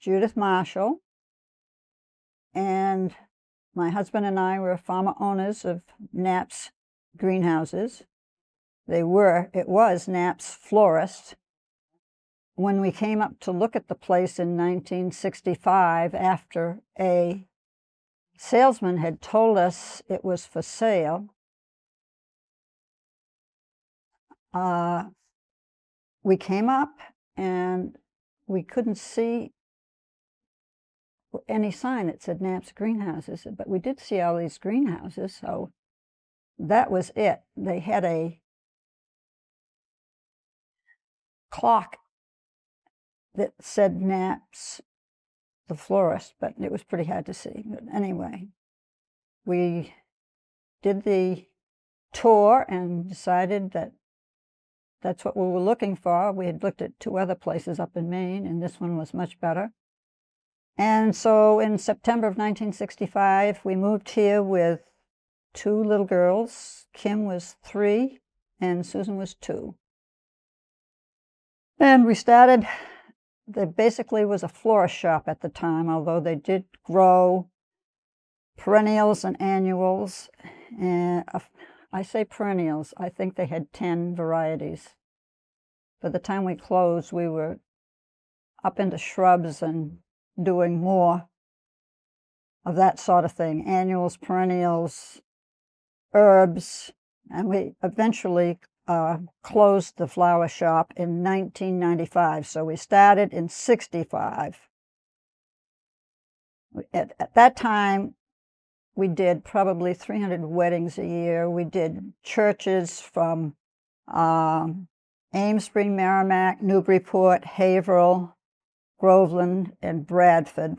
Judy Marshall, and my husband and I were former owners of Knapp's greenhouses. It was Knapp's Florist. When we came up to look at the place in 1965, after a salesman had told us it was for sale, we came up and we couldn't see any sign that said Knapp's Greenhouses, but we did see all these greenhouses, so that was it. They had a clock that said Knapp's the Florist, but it was pretty hard to see. But anyway, we did the tour and decided that that's what we were looking for. We had looked at 2 other places up in Maine, and this one was much better. And so in September of 1965, we moved here with 2 little girls. Kim was 3 and Susan was 2. And we started, there basically was a florist shop at the time, although they did grow perennials and annuals. And I say perennials, I think they had 10 varieties. By the time we closed, we were up into shrubs and doing more of that sort of thing. Annuals, perennials, herbs, and we eventually closed the flower shop in 1995. So we started in 65. At that time, we did probably 300 weddings a year. We did churches from Amesbury, Merrimack, Newburyport, Haverhill, Groveland, and Bradford,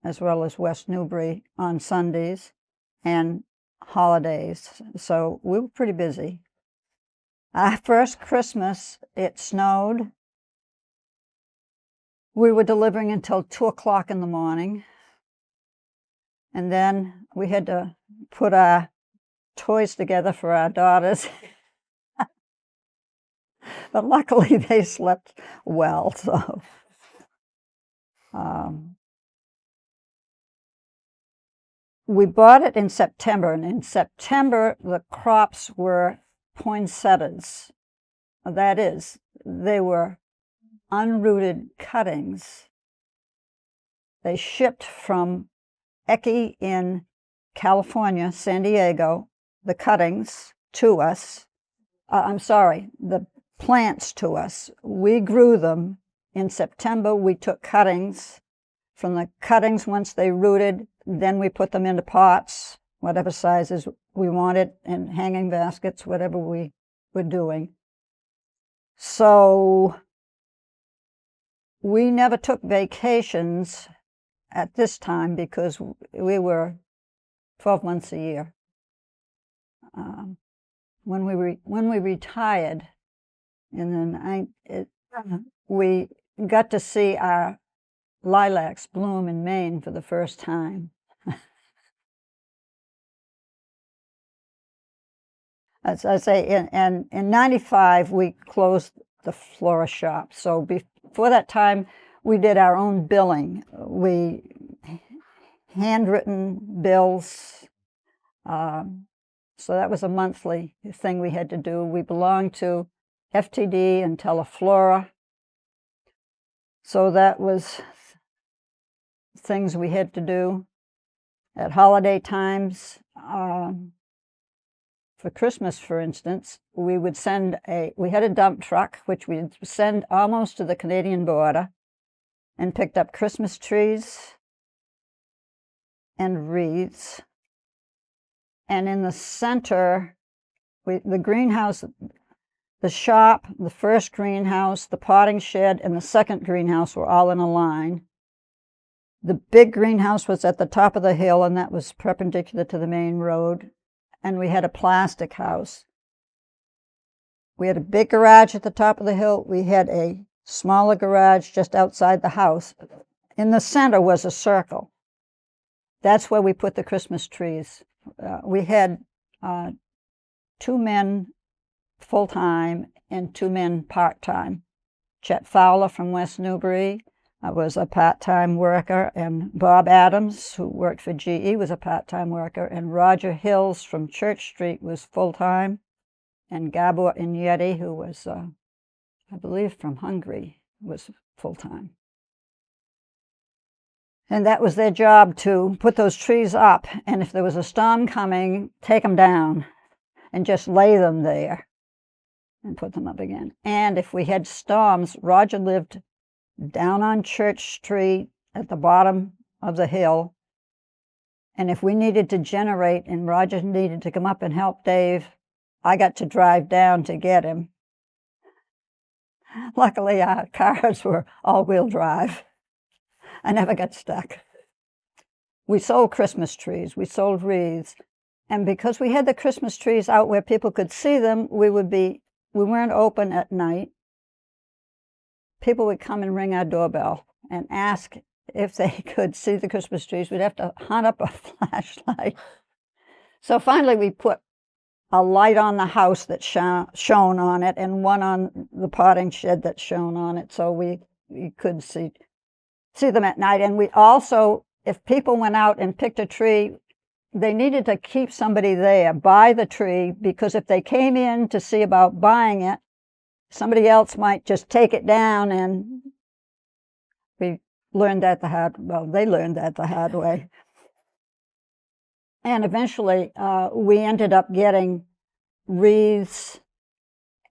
as well as West Newbury on Sundays and holidays. So we were pretty busy. Our first Christmas, it snowed. We were delivering until 2 o'clock in the morning. And then we had to put our toys together for our daughters. But luckily they slept well, so. We bought it in September, and in September the crops were poinsettias. That is, they were unrooted cuttings. They shipped from Ecke in California, San Diego, the cuttings to us. The plants to us. We grew them. In September, we took cuttings. From the cuttings, once they rooted, then we put them into pots, whatever sizes we wanted, in hanging baskets, whatever we were doing. So we never took vacations at this time because we were 12 months a year. When we retired, and then we got to see our lilacs bloom in Maine for the first time. As I say, in 95, we closed the florist shop. So before that time, we did our own billing. We handwritten bills. So that was a monthly thing we had to do. We belonged to FTD and Teleflora. So that was things we had to do. At holiday times, for Christmas, for instance, we would we had a dump truck, which we'd send almost to the Canadian border, and picked up Christmas trees and wreaths. And in the center, the greenhouse, the shop, the first greenhouse, the potting shed, and the second greenhouse were all in a line. The big greenhouse was at the top of the hill, and that was perpendicular to the main road. And we had a plastic house. We had a big garage at the top of the hill. We had a smaller garage just outside the house. In the center was a circle. That's where we put the Christmas trees. We had 2 men full-time and 2 men part-time. Chet Fowler from West Newbury, was a part-time worker, and Bob Adams, who worked for GE, was a part-time worker, and Roger Hills from Church Street was full-time, and Gabor Inyeti, who was, I believe, from Hungary, was full-time. And that was their job, to put those trees up, and if there was a storm coming, take them down and just lay them there and put them up again. And if we had storms, Roger lived down on Church Street at the bottom of the hill. And if we needed to generate and Roger needed to come up and help Dave, I got to drive down to get him. Luckily, our cars were all-wheel drive. I never got stuck. We sold Christmas trees. We sold wreaths. And because we had the Christmas trees out where people could see them, we weren't open at night. People would come and ring our doorbell and ask if they could see the Christmas trees. We'd have to hunt up a flashlight. So finally we put a light on the house that shone on it, and one on the potting shed that shone on it, so we could see them at night. And we also, if people went out and picked a tree, they needed to keep somebody there by the tree, because if they came in to see about buying it, somebody else might just take it down, and they learned that the hard way. And eventually, we ended up getting wreaths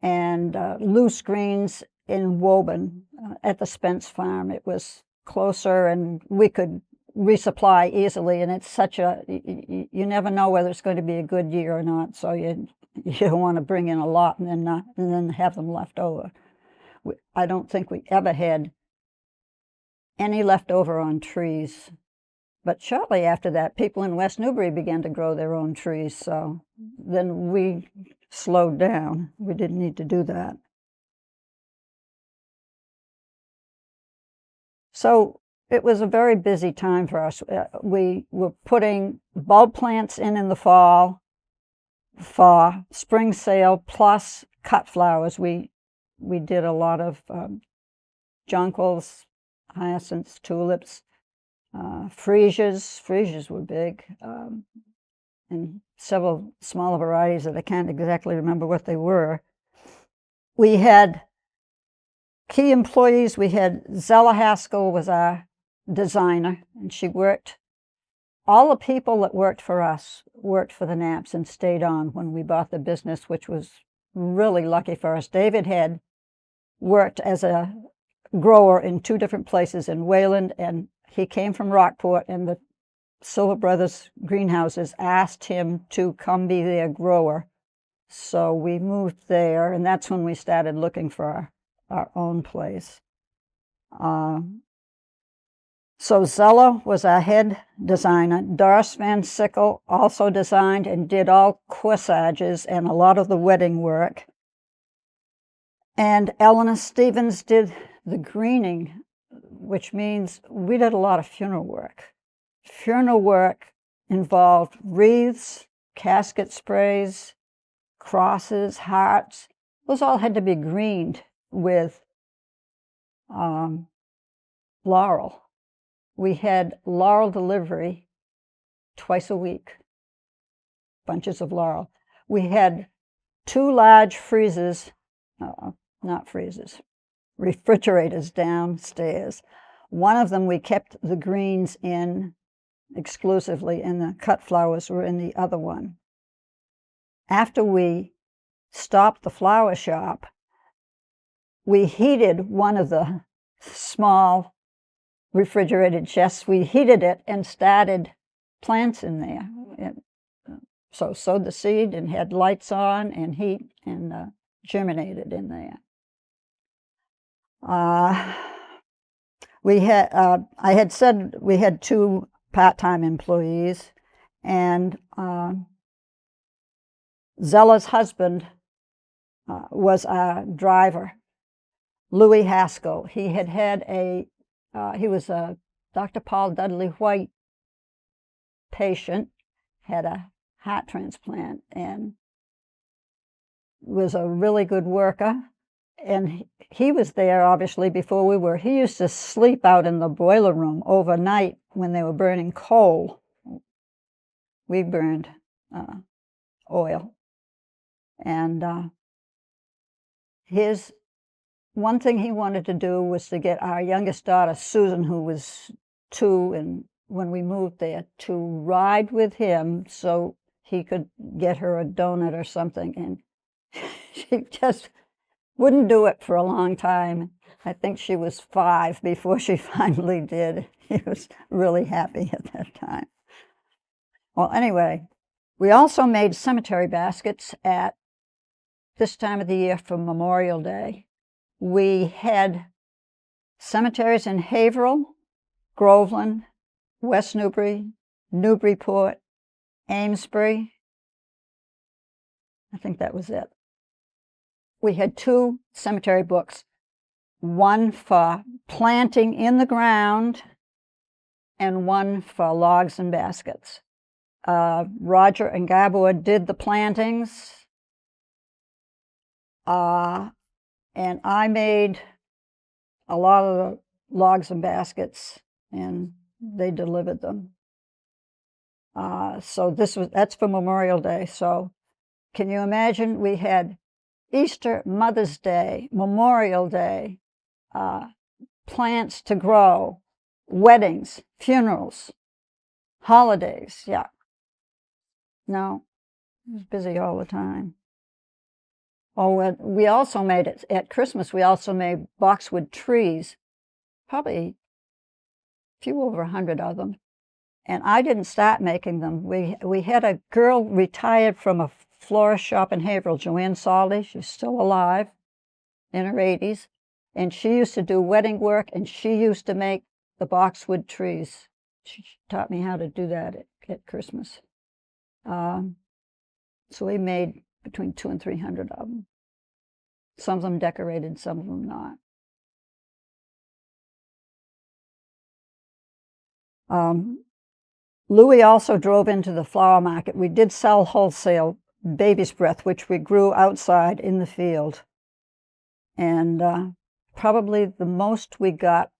and loose greens in Woburn at the Spence farm. It was closer, and we could resupply easily, and it's such a, you never know whether it's going to be a good year or not, so you don't want to bring in a lot and then have them left over. I don't think we ever had any left over on trees. But shortly after that, people in West Newbury began to grow their own trees, so then we slowed down. We didn't need to do that. So it was a very busy time for us. We were putting bulb plants in the fall for spring sale, plus cut flowers. We did a lot of jonquils, hyacinths, tulips, freesias. Freesias were big, and several smaller varieties that I can't exactly remember what they were. We had key employees. We had Zella Haskell was our designer, and she worked. All the people that worked for us worked for the Knapps and stayed on when we bought the business, which was really lucky for us. David had worked as a grower in 2 different places in Wayland, and he came from Rockport, and the Silver Brothers greenhouses asked him to come be their grower. So we moved there, and that's when we started looking for our own place. So Zella was our head designer. Doris Van Sickle also designed and did all corsages and a lot of the wedding work. And Eleanor Stevens did the greening, which means we did a lot of funeral work. Funeral work involved wreaths, casket sprays, crosses, hearts. Those all had to be greened with laurel. We had laurel delivery twice a week, bunches of laurel. We had 2 large refrigerators downstairs. One of them we kept the greens in exclusively, and the cut flowers were in the other one. After we stopped the flower shop, we heated one of the small refrigerated chests. We heated it and started plants in there. So sowed the seed and had lights on and heat, and germinated in there. I had said we had 2 part-time employees, and Zella's husband was our driver, Louis Haskell. He was a Dr. Paul Dudley White patient, had a heart transplant, and was a really good worker. and he was there obviously before we were. He used to sleep out in the boiler room overnight when they were burning coal. We burned oil. And one thing he wanted to do was to get our youngest daughter, Susan, who was 2 and when we moved there, to ride with him so he could get her a donut or something. And she just wouldn't do it for a long time. I think she was 5 before she finally did. He was really happy at that time. Well, anyway, we also made cemetery baskets at this time of the year for Memorial Day. We had cemeteries in Haverhill, Groveland, West Newbury, Newburyport, Amesbury. I think that was it. We had 2 cemetery books, one for planting in the ground and one for logs and baskets. Roger and Gabor did the plantings, and I made a lot of the logs and baskets, and they delivered them. So that's for Memorial Day. So can you imagine? We had Easter, Mother's Day, Memorial Day, plants to grow, weddings, funerals, holidays. Yeah. No, I was busy all the time. Oh, we also made it at Christmas. We also made boxwood trees, probably a few over 100 of them. And I didn't start making them. We had a girl retired from a florist shop in Haverhill, Joanne Saldy. She's still alive, in her 80s. And she used to do wedding work, and she used to make the boxwood trees. She taught me how to do that at Christmas. So we made between 200 and 300 of them. Some of them decorated, some of them not. Louis also drove into the flower market. We did sell wholesale baby's breath, which we grew outside in the field. And probably the most we got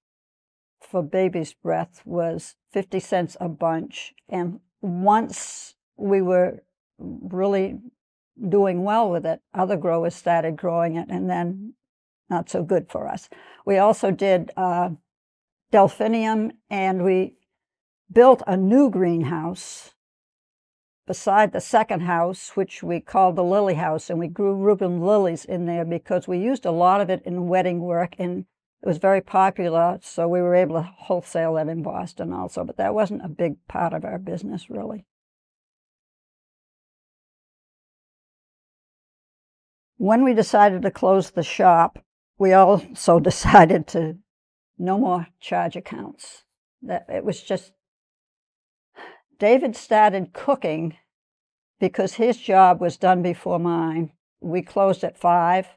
for baby's breath was 50 cents a bunch. And once we were really doing well with it, other growers started growing it, and then not so good for us. We also did delphinium, and we built a new greenhouse beside the second house, which we called the lily house, and we grew Reuben lilies in there because we used a lot of it in wedding work, and it was very popular, so we were able to wholesale that in Boston also, but that wasn't a big part of our business, really. When we decided to close the shop, we also decided to no more charge accounts. That it was just, David started cooking because his job was done before mine. We closed at 5.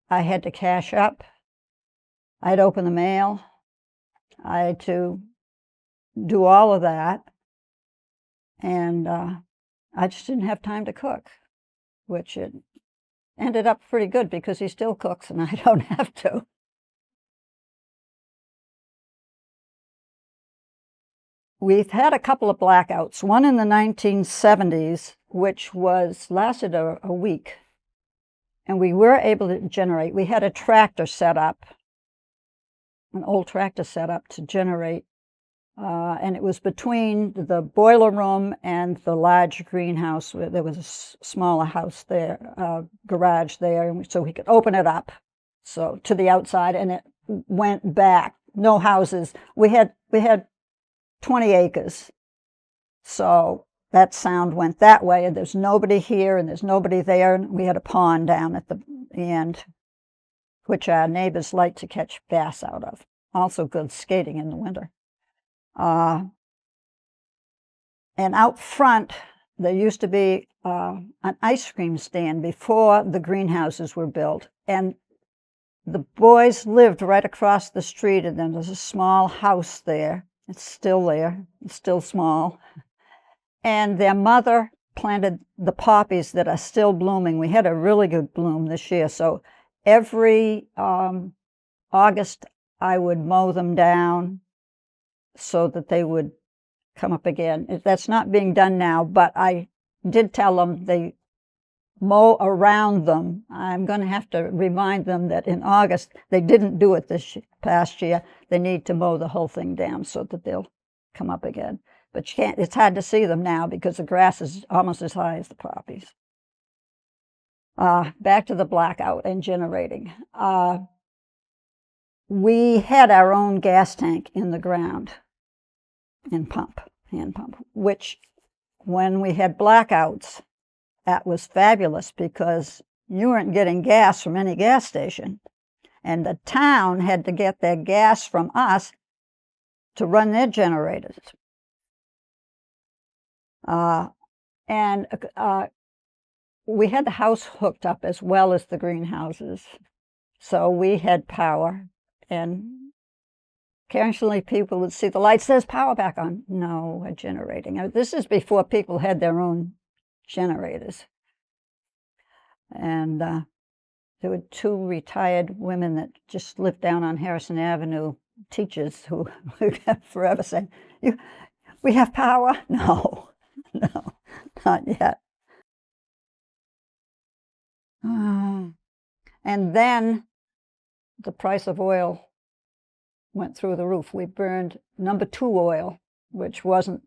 I had to cash up. I'd open the mail. I had to do all of that. And I just didn't have time to cook, which it ended up pretty good because he still cooks and I don't have to. We've had a couple of blackouts, one in the 1970s, which lasted a week. And we were able to generate. We had a tractor set up, an old tractor set up to generate. And it was between the boiler room and the large greenhouse. Where there was a smaller house there, garage there, and so we could open it up so to the outside, and it went back. No houses. We had 20 acres, so that sound went that way, and there's nobody here and there's nobody there. And we had a pond down at the end, which our neighbors like to catch bass out of. Also good skating in the winter. And out front, there used to be an ice cream stand before the greenhouses were built. And the boys lived right across the street, and then there's a small house there. It's still there. It's still small. And their mother planted the poppies that are still blooming. We had a really good bloom this year. So every August I would mow them down so that they would come up again. That's not being done now, but I did tell them they mow around them. I'm going to have to remind them that in August, they didn't do it this past year. They need to mow the whole thing down so that they'll come up again. But you can't, it's hard to see them now because the grass is almost as high as the poppies. Back to the blackout and generating. We had our own gas tank in the ground and hand pump, which when we had blackouts, that was fabulous because you weren't getting gas from any gas station. And the town had to get their gas from us to run their generators. We had the house hooked up as well as the greenhouses. So we had power, and occasionally people would see the light says power back on. No, we're generating. This is before people had their own generators. And there were 2 retired women that just lived down on Harrison Avenue, teachers who kept forever saying, we have power? No, no, not yet. And then the price of oil went through the roof. We burned number 2 oil, which wasn't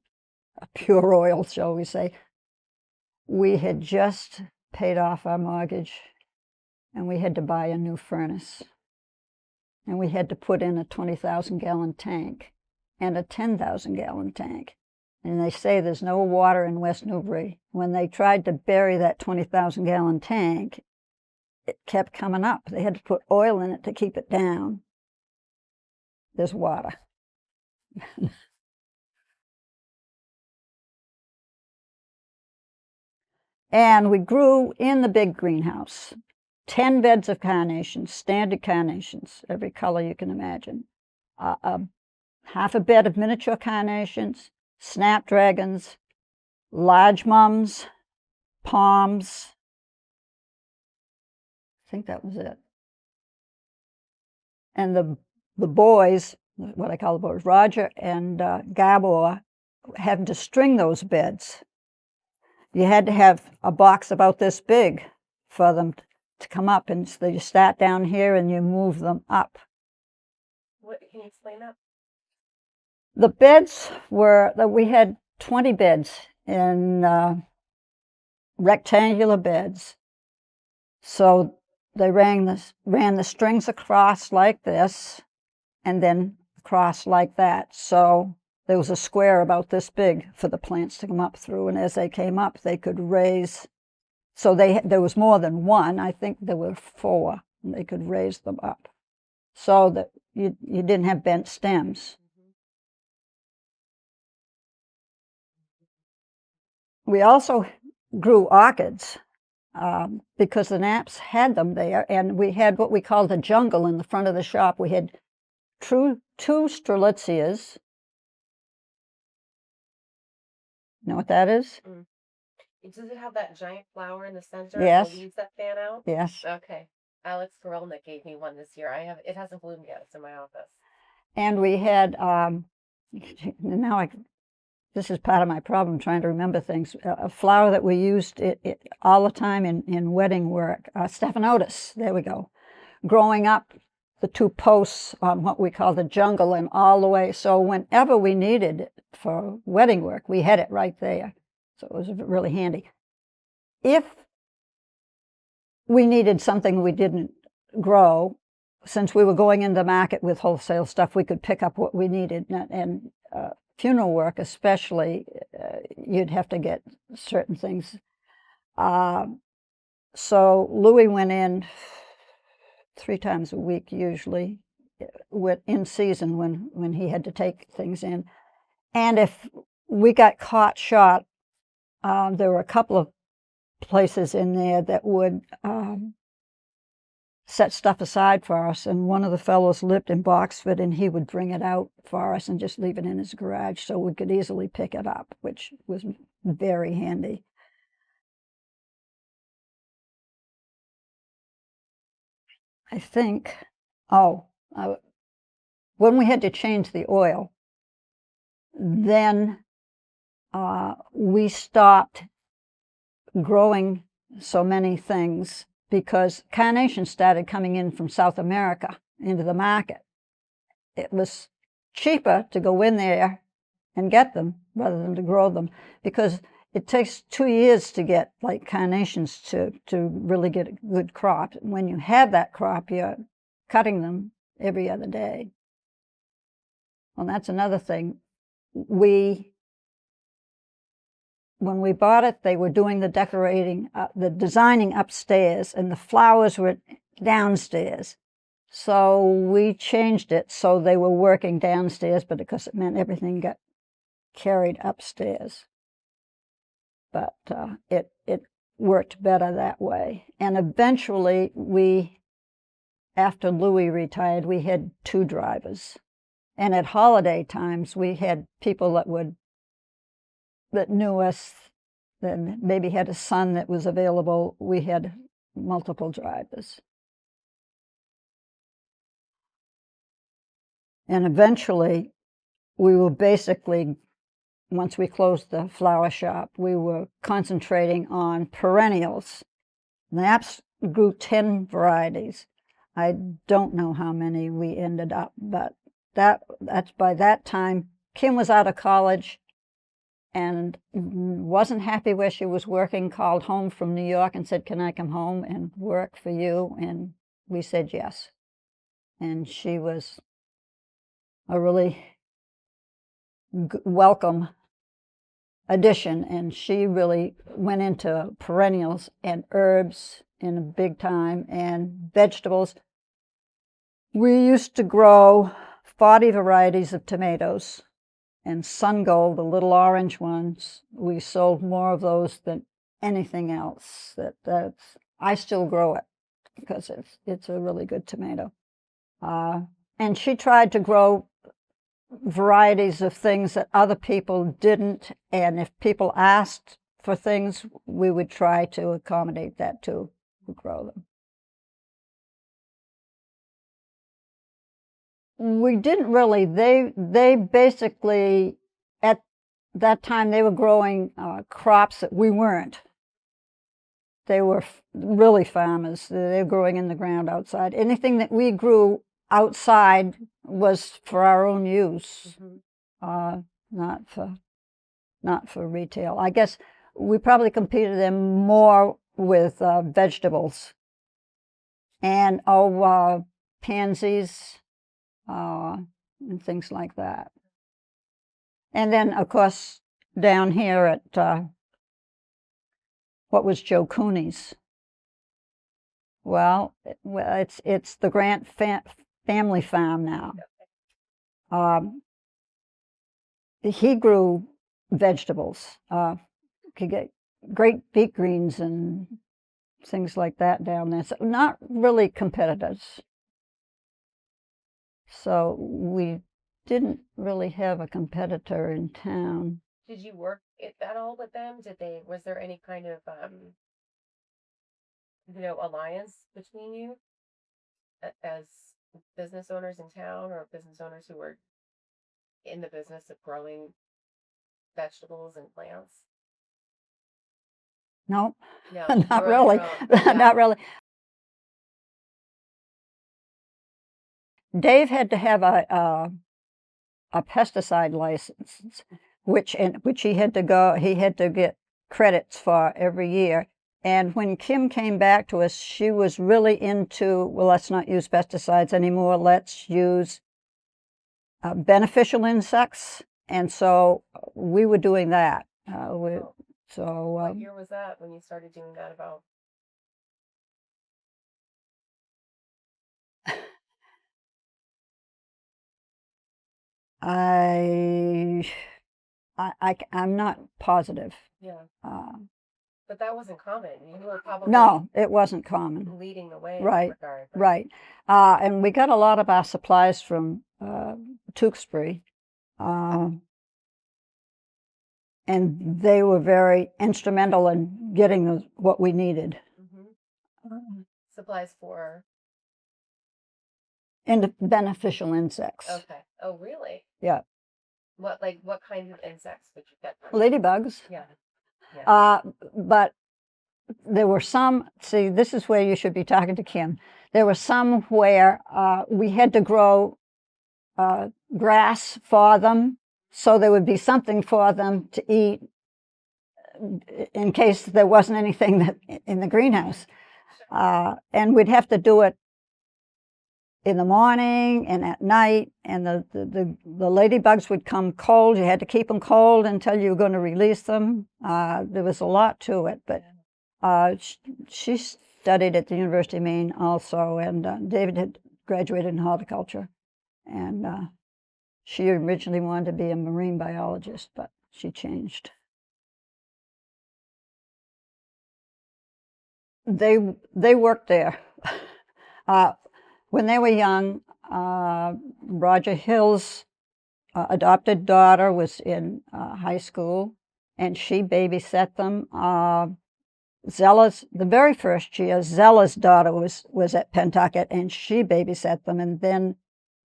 a pure oil, shall we say. We had just paid off our mortgage, and we had to buy a new furnace. And we had to put in a 20,000-gallon tank and a 10,000-gallon tank. And they say there's no water in West Newbury. When they tried to bury that 20,000-gallon tank, it kept coming up. They had to put oil in it to keep it down. There's water. And we grew in the big greenhouse 10 beds of carnations, standard carnations, every color you can imagine. Half a bed of miniature carnations, snapdragons, large mums, palms. I think that was it. And the boys, what I call the boys, Roger and Gabor, having to string those beds. You had to have a box about this big for them to come up, and so you start down here and you move them up. What can you explain that? The beds were that we had 20 beds in rectangular beds. So they ran the strings across like this, and then across like that. So there was a square about this big for the plants to come up through, and as they came up, they could raise. So there was more than one. I think there were 4, and they could raise them up, so that you didn't have bent stems. We also grew orchids because the Knapps had them there, and we had what we called the jungle in the front of the shop. We had 2 strelitzias. You know what that is? Mm. Does it have that giant flower in the center? Yes. And the leaves that fan out? Yes. Okay. Alex Korolnik gave me one this year. It hasn't bloomed yet. It's in my office. And we had this is part of my problem trying to remember things. A flower that we used all the time in wedding work, Stephanotis. There we go. Growing up, the 2 posts on what we call the jungle and all the way. So whenever we needed it for wedding work, we had it right there. So it was really handy. If we needed something we didn't grow, since we were going into the market with wholesale stuff, we could pick up what we needed. And funeral work especially, you'd have to get certain things. So Louis went in 3 times a week usually, in season when he had to take things in. And if we got caught short, there were a couple of places in there that would set stuff aside for us, and one of the fellows lived in Boxford, and he would bring it out for us and just leave it in his garage so we could easily pick it up, which was very handy. I think, oh, when we had to change the oil, then we stopped growing so many things because carnations started coming in from South America into the market. It was cheaper to go in there and get them rather than to grow them, because it takes 2 years to get like carnations to really get a good crop. When you have that crop, you're cutting them every other day. Well, that's another thing. When we bought it, they were doing the decorating, the designing upstairs, and the flowers were downstairs. So we changed it so they were working downstairs, but because it meant everything got carried upstairs. But it worked better that way. And eventually, after Louis retired, we had 2 drivers. And at holiday times, we had people that knew us, that maybe had a son that was available. We had multiple drivers. And eventually, we were basically, once we closed the flower shop, we were concentrating on perennials. Knapps grew 10 varieties. I don't know how many we ended up, but that's by that time, Kim was out of college and wasn't happy where she was working, called home from New York and said, "Can I come home and work for you?" And we said yes. And she was a really welcome addition, and she really went into perennials and herbs in a big time, and vegetables. We used to grow 40 varieties of tomatoes, and Sun Gold, the little orange ones, we sold more of those than anything else. I still grow it because it's a really good tomato. And she tried to grow varieties of things that other people didn't, and if people asked for things, we would try to accommodate that too, grow them. We didn't really. They basically, at that time, they were growing crops that we weren't. They were really farmers. They were growing in the ground outside. Anything that we grew outside was for our own use. Mm-hmm. Not for retail. I guess we probably competed them more with vegetables and pansies and things like that. And then, of course, down here at what was Joe Cooney's. Well, it's the Grant family farm now. He grew vegetables. Could get great beet greens and things like that down there. So not really competitors. So we didn't really have a competitor in town. Did you work at all with them? Was there any kind of, alliance between you as business owners in town, or business owners who were in the business of growing vegetables and plants? No, No, not really. Not really. Dave had to have a pesticide license, which he had to get credits for every year. And when Kim came back to us, she was really into, well, let's not use pesticides anymore. Let's use beneficial insects. And so we were doing that. What year was that when you started doing that about? I'm not positive. Yeah. But that wasn't common. You were probably no, it wasn't common. Leading the way. Right. In that regard, right. And we got a lot of our supplies from Tewksbury, and they were very instrumental in getting what we needed. Mm-hmm. Supplies for beneficial insects. Okay. Oh, really? Yeah. What kind of insects would you get? Ladybugs. Yeah. But there were some, see, this is where you should be talking to Kim. There were some where we had to grow grass for them, so there would be something for them to eat in case there wasn't anything that in the greenhouse. And we'd have to do it in the morning and at night, and the ladybugs would come cold. You had to keep them cold until you were going to release them. There was a lot to it, but she studied at the University of Maine also, and David had graduated in horticulture, and she originally wanted to be a marine biologist, but she changed. They worked there. When they were young, Roger Hill's adopted daughter was in high school, and she babysat them. Zella's, the very first year, Zella's daughter was at Pentucket, and she babysat them. And then,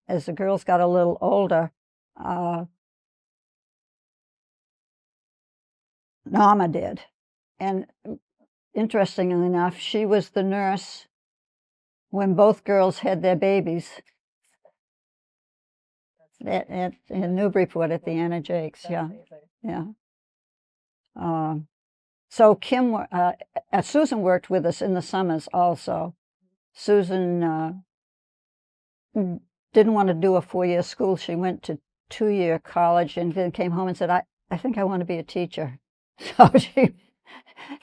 as the girls got a little older, Norma did. And interestingly enough, she was the nurse when both girls had their babies in Newburyport at the Anna Jakes. Yeah, yeah. So Kim, Susan worked with us in the summers also. Susan didn't want to do a 4-year school. She went to 2-year college and then came home and said, I think I want to be a teacher. So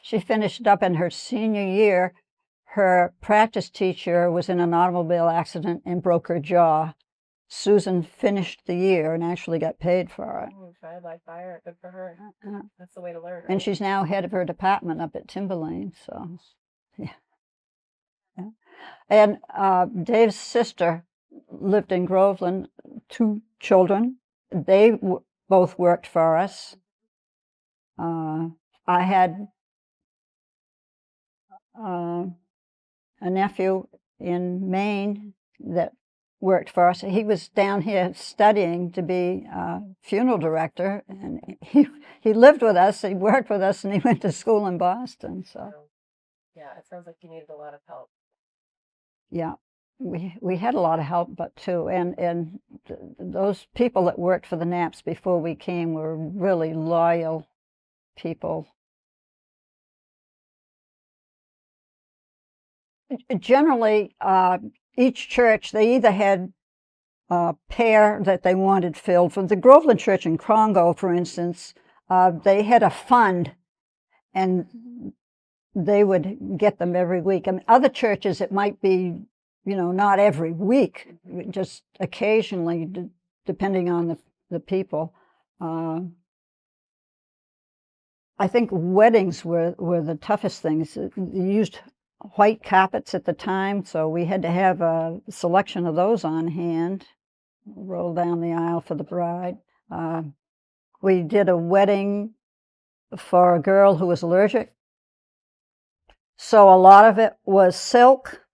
she finished up in her senior year. Her practice teacher was in an automobile accident and broke her jaw. Susan finished the year and actually got paid for it. Oh, tried by fire. Good for her. That's the way to learn. Right? And she's now head of her department up at Timberlane. So, yeah. And Dave's sister lived in Groveland, 2 children. They both worked for us. I had a nephew in Maine that worked for us. He was down here studying to be a funeral director, and he lived with us, he worked with us, and he went to school in Boston. So, yeah, it sounds like you needed a lot of help. Yeah, we had a lot of help, but too, and those people that worked for the Knapps before we came were really loyal people. Generally, each church, they either had a pair that they wanted filled. For the Groveland Church in Crongo, for instance, they had a fund, and they would get them every week. I mean, other churches, it might be, not every week, just occasionally, depending on the people. I think weddings were the toughest things. You used white carpets at the time, so we had to have a selection of those on hand, roll down the aisle for the bride. We did a wedding for a girl who was allergic, so a lot of it was silk,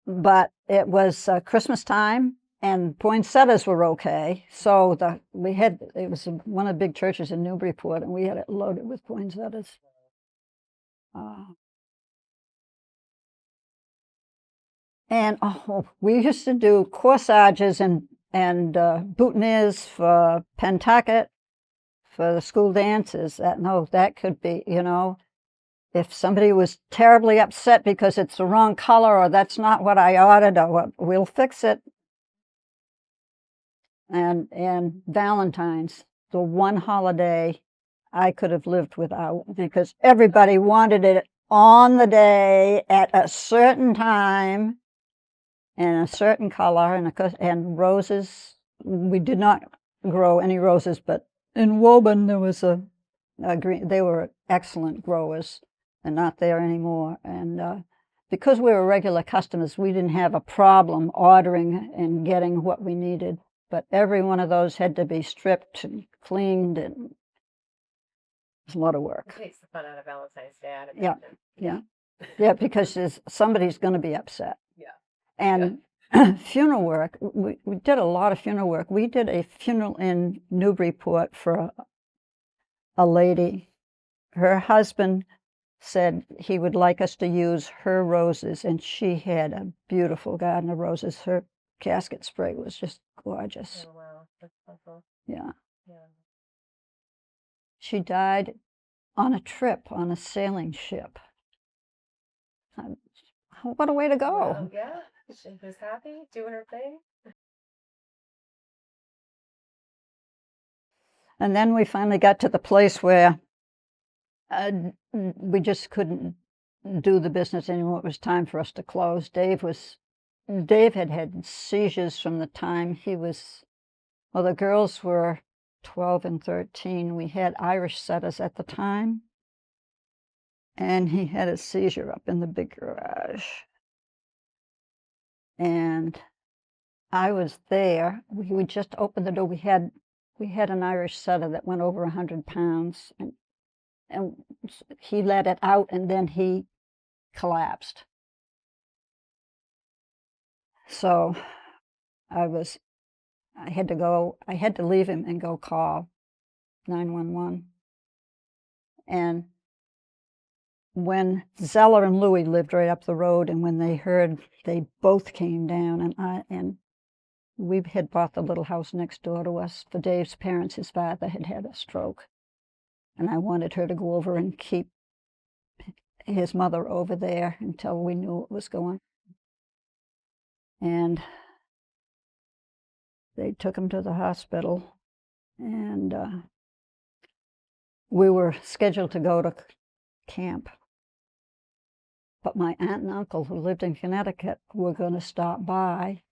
but it was Christmas time, and poinsettias were okay. So it was one of the big churches in Newburyport, and we had it loaded with poinsettias. And we used to do corsages and boutonnieres for Pentucket, for the school dances. That could be, if somebody was terribly upset because it's the wrong color or that's not what I ordered, or we'll fix it. And Valentine's, the one holiday I could have lived without, because everybody wanted it on the day at a certain time and a certain color, and roses. We did not grow any roses, but in Woburn there was a green. They were excellent growers. They're not there anymore. And because we were regular customers, we didn't have a problem ordering and getting what we needed. But every one of those had to be stripped and cleaned, and it was a lot of work. It takes the fun out of Valentine's Day. Yeah, because somebody's going to be upset. Yeah. And funeral work, we did a lot of funeral work. We did a funeral in Newburyport for a lady. Her husband said he would like us to use her roses, and she had a beautiful garden of roses. Her casket spray was just gorgeous. Oh, wow. That's awful. Yeah. Yeah. She died on a trip on a sailing ship. What a way to go. Wow, yeah. She was happy doing her thing. And then we finally got to the place where we just couldn't do the business anymore. It was time for us to close. Dave had had seizures from the time he was, well, the girls were 12 and 13. We had Irish setters at the time, and he had a seizure up in the big garage. And I was there. We just opened the door. We had an Irish setter that went over 100 pounds, and he let it out, and then he collapsed. So I had to leave him and go call 911. And when Zeller and Louie lived right up the road, and when they heard, they both came down, and we had bought the little house next door to us for Dave's parents. His father had had a stroke, and I wanted her to go over and keep his mother over there until we knew what was going on. And they took him to the hospital, and we were scheduled to go to camp. But my aunt and uncle, who lived in Connecticut, were going to stop by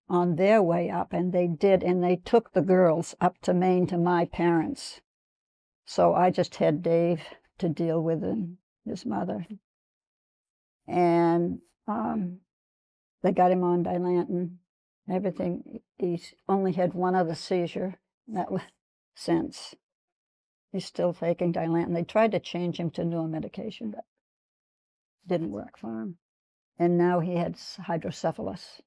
on their way up, and they did, and they took the girls up to Maine to my parents. So I just had Dave to deal with and his mother. And they got him on Dilantin, everything. He's only had one other seizure, that was since. He's still taking Dilantin. They tried to change him to newer medication, but didn't work for him. And now he had hydrocephalus.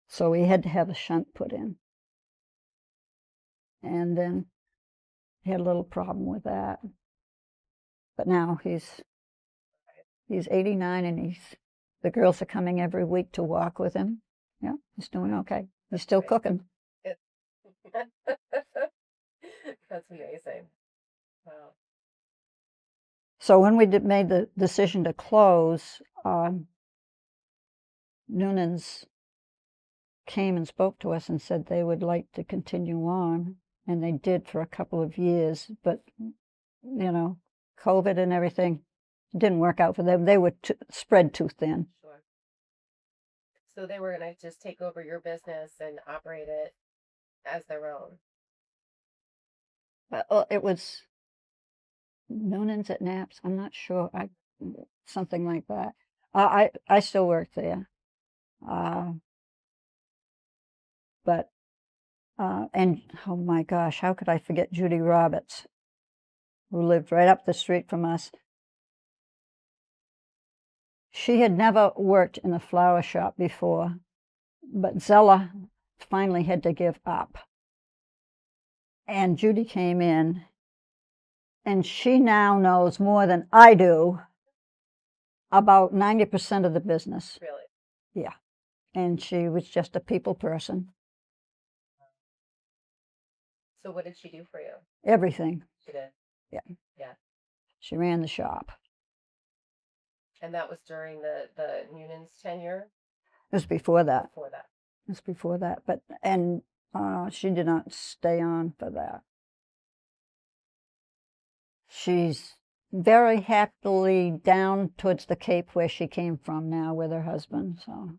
So he had to have a shunt put in. And then he had a little problem with that. But now he's 89, and the girls are coming every week to walk with him. Yeah, he's doing okay. He's still cooking. That's amazing. Wow. So when we made the decision to close, Noonan's came and spoke to us and said they would like to continue on, and they did for a couple of years, but COVID and everything didn't work out for them. They were spread too thin. Sure. So they were going to just take over your business and operate it as their own. It was Noonan's at Knapp's. I'm not sure. Something like that. I still work there. But and oh my gosh, how could I forget Judy Roberts, who lived right up the street from us? She had never worked in a flower shop before, but Zeller finally had to give up. And Judy came in, and she now knows more than I do about 90% of the business. Really? Yeah. And she was just a people person. So what did she do for you? Everything. She did? Yeah. Yeah. She ran the shop. And that was during the Noonan's tenure? It was before that. Before that. It was before that. And she did not stay on for that. She's very happily down towards the Cape where she came from now with her husband. So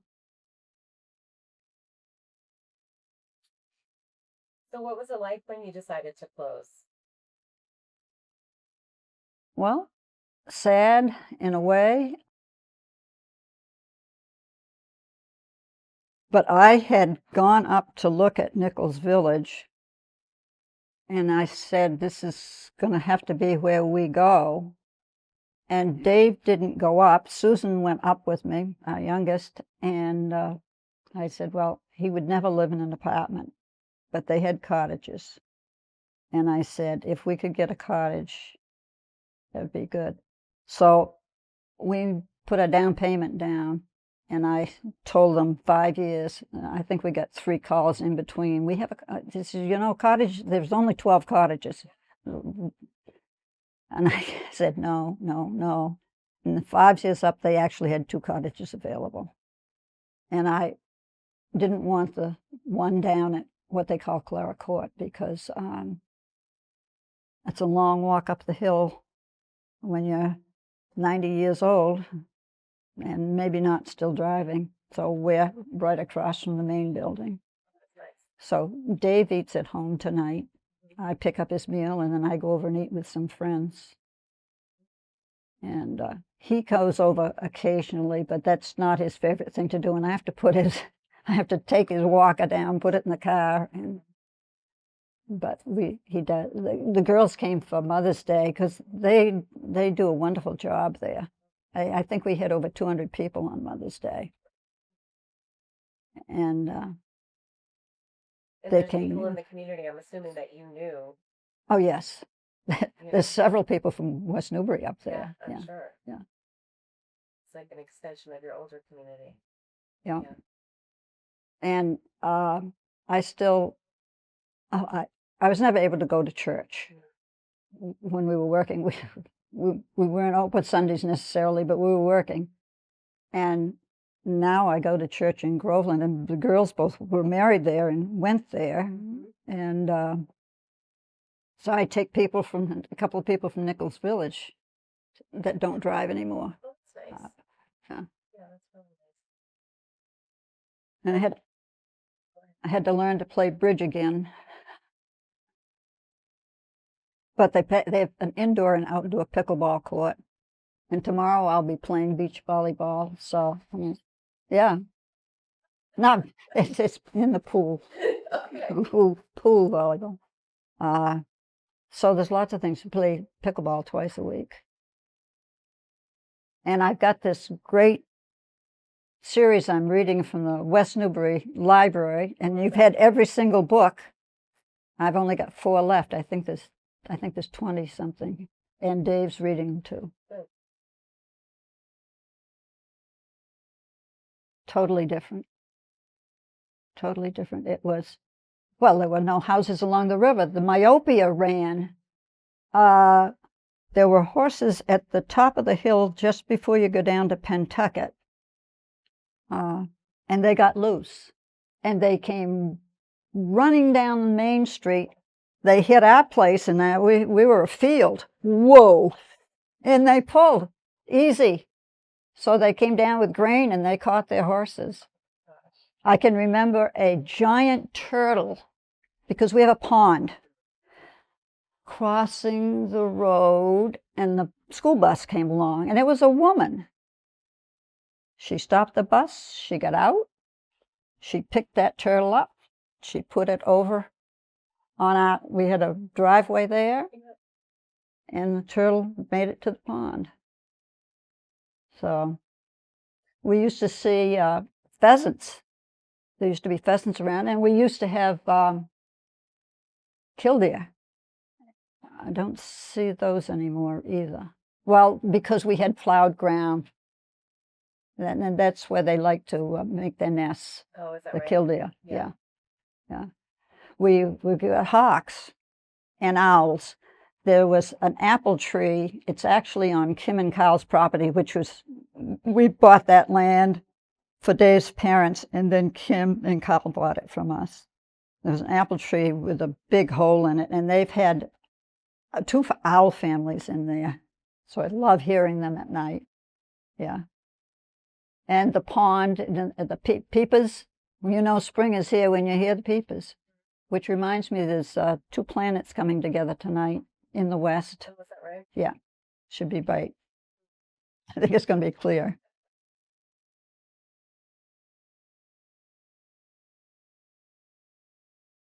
what was it like when you decided to close? Well, sad in a way. But I had gone up to look at Nichols Village, and I said, this is going to have to be where we go. And Dave didn't go up. Susan went up with me, our youngest, and I said, well, he would never live in an apartment, but they had cottages. And I said, if we could get a cottage, that would be good. So we put a down payment down, and I told them 5 years. I think we got 3 calls in between. We have cottage, there's only 12 cottages. And I said, no, no, no. And the 5 years up, they actually had 2 cottages available. And I didn't want the one down at what they call Clara Court, because it's a long walk up the hill when you're 90 years old and maybe not still driving. So we're right across from the main building. So Dave eats at home tonight. I pick up his meal, and then I go over and eat with some friends. And he goes over occasionally, but that's not his favorite thing to do. And I have to take his walker down, put it in the car. But he does. The girls came for Mother's Day because they do a wonderful job there. I think we had over 200 people on Mother's Day. And they came. People in the community, I'm assuming, that you knew. Oh, yes. There's several people from West Newbury up there. Yeah, I'm sure. Yeah. It's like an extension of your older community. Yeah. And I still, I was never able to go to church when we were working. We weren't open Sundays necessarily, but we were working. And now I go to church in Groveland, and the girls both were married there and went there. And so I take a couple of people from Nichols Village that don't drive anymore. Oh, that's nice. Yeah. Yeah, that's really nice. And I had to learn to play bridge again. But they have an indoor and outdoor pickleball court. And tomorrow I'll be playing beach volleyball. So, yeah. No, it's in the pool. Okay. Pool volleyball. So there's lots of things to play pickleball twice a week. And I've got this great series I'm reading from the West Newbury Library, and you've had every single book. I've only got 4 left. I think there's 20 something, and Dave's reading them too. Good. Totally different. Totally different. It was, well, there were no houses along the river. The myopia ran. There were horses at the top of the hill just before you go down to Pentucket. And they got loose. And they came running down Main Street. They hit our place, and we were a field. Whoa! And they pulled. Easy. So they came down with grain, and they caught their horses. I can remember a giant turtle, because we have a pond, crossing the road, and the school bus came along, and it was a woman. She stopped the bus, she got out, she picked that turtle up, she put it over on we had a driveway there, and the turtle made it to the pond. So we used to see pheasants. There used to be pheasants around, and we used to have killdeer. I don't see those anymore either. Well, because we had plowed ground, and that's where they like to make their nests. Oh, is that the right? Killdeer, yeah. We got hawks and owls. There was an apple tree. It's actually on Kim and Carl's property, we bought that land for Dave's parents, and then Kim and Carl bought it from us. There was an apple tree with a big hole in it, and they've had 2 owl families in there. So I love hearing them at night. Yeah. And the pond, the peepers. Spring is here when you hear the peepers. Which reminds me, there's 2 planets coming together tonight in the west. Oh, was that right? Yeah, should be bright. I think it's going to be clear.